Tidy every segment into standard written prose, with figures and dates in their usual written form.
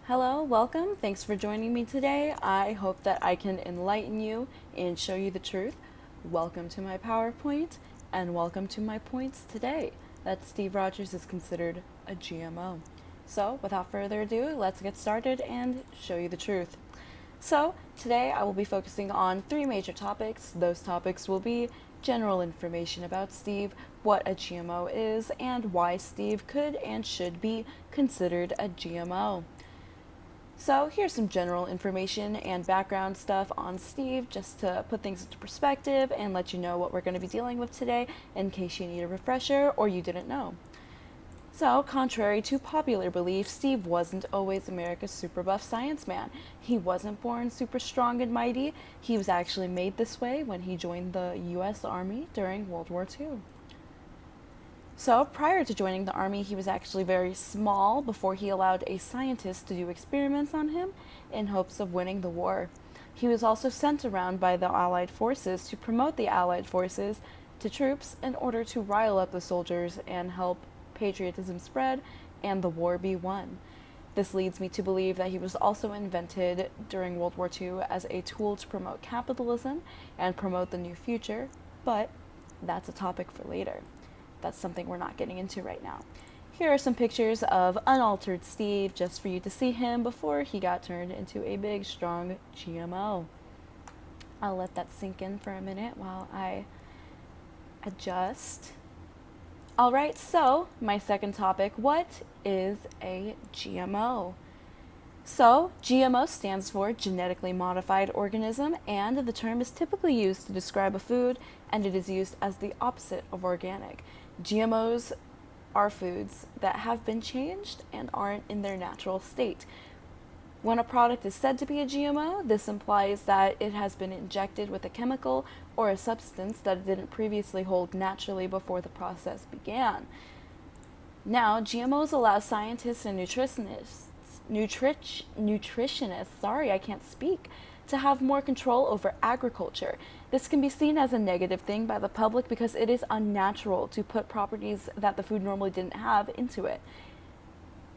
Hello, welcome. Thanks for joining me today. I hope that I can enlighten you and show you the truth. Welcome to my PowerPoint and welcome to my points today that Steve Rogers is considered a GMO. So, without further ado, let's get started and show you the truth. So, today I will be focusing on three major topics. Those topics will be general information about Steve, what a GMO is, and why Steve could and should be considered a GMO. So here's some general information and background stuff on Steve, just to put things into perspective and let you know what we're going to be dealing with today in case you need a refresher or you didn't know. So, contrary to popular belief, Steve wasn't always America's super buff science man. He wasn't born super strong and mighty. He was actually made this way when he joined the US Army during World War II. So, prior to joining the Army, he was actually very small before he allowed a scientist to do experiments on him in hopes of winning the war. He was also sent around by the Allied forces to promote the Allied forces to troops in order to rile up the soldiers and help patriotism spread and the war be won. This leads me to believe that he was also invented during World War II as a tool to promote capitalism and promote the new future, but that's a topic for later. That's something we're not getting into right now. Here are some pictures of unaltered Steve, just for you to see him before he got turned into a big, strong GMO. I'll let that sink in for a minute while I adjust. Alright, so my second topic, what is a GMO? So, GMO stands for genetically modified organism, and the term is typically used to describe a food, and it is used as the opposite of organic. GMOs are foods that have been changed and aren't in their natural state. When a product is said to be a GMO, this implies that it has been injected with a chemical or a substance that it didn't previously hold naturally before the process began. Now, GMOs allow scientists and nutritionists, to have more control over agriculture. This can be seen as a negative thing by the public because it is unnatural to put properties that the food normally didn't have into it.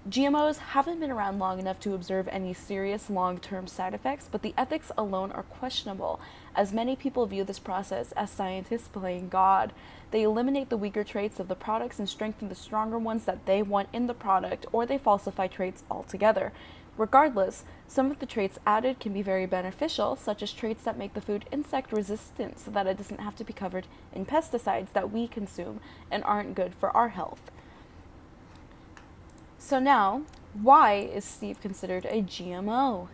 GMOs haven't been around long enough to observe any serious long-term side effects, but the ethics alone are questionable, as many people view this process as scientists playing God. They eliminate the weaker traits of the products and strengthen the stronger ones that they want in the product, or they falsify traits altogether. Regardless, some of the traits added can be very beneficial, such as traits that make the food insect resistant so that it doesn't have to be covered in pesticides that we consume and aren't good for our health. So now, why is Steve considered a GMO?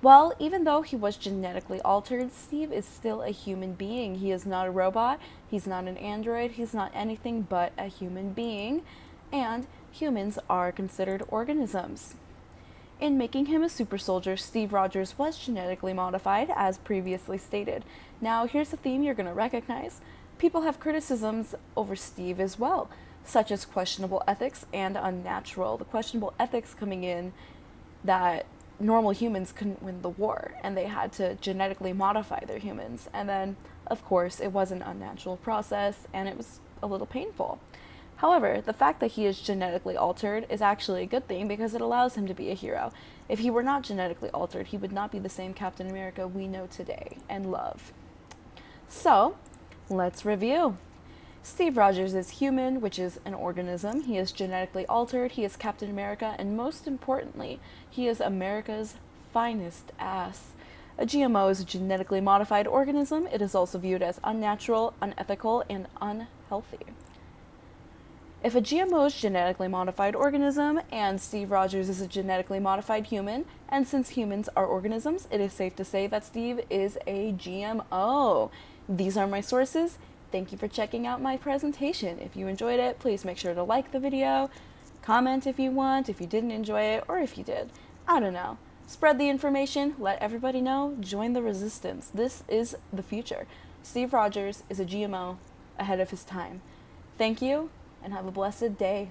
Well, even though he was genetically altered, Steve is still a human being. He is not a robot, he's not an android, he's not anything but a human being, and humans are considered organisms. In making him a super soldier, Steve Rogers was genetically modified, as previously stated. Now, here's a theme you're going to recognize. People have criticisms over Steve as well, such as questionable ethics and unnatural. The questionable ethics coming in that normal humans couldn't win the war, and they had to genetically modify their humans. And then, of course, it was an unnatural process, and it was a little painful. However, the fact that he is genetically altered is actually a good thing because it allows him to be a hero. If he were not genetically altered, he would not be the same Captain America we know today and love. So, let's review. Steve Rogers is human, which is an organism. He is genetically altered, he is Captain America, and most importantly, he is America's finest ass. A GMO is a genetically modified organism. It is also viewed as unnatural, unethical, and unhealthy. If a GMO is a genetically modified organism, and Steve Rogers is a genetically modified human, and since humans are organisms, it is safe to say that Steve is a GMO. These are my sources. Thank you for checking out my presentation. If you enjoyed it, please make sure to like the video, comment if you want, if you didn't enjoy it, or if you did. I don't know. Spread the information, let everybody know, join the resistance. This is the future. Steve Rogers is a GMO ahead of his time. Thank you, and have a blessed day.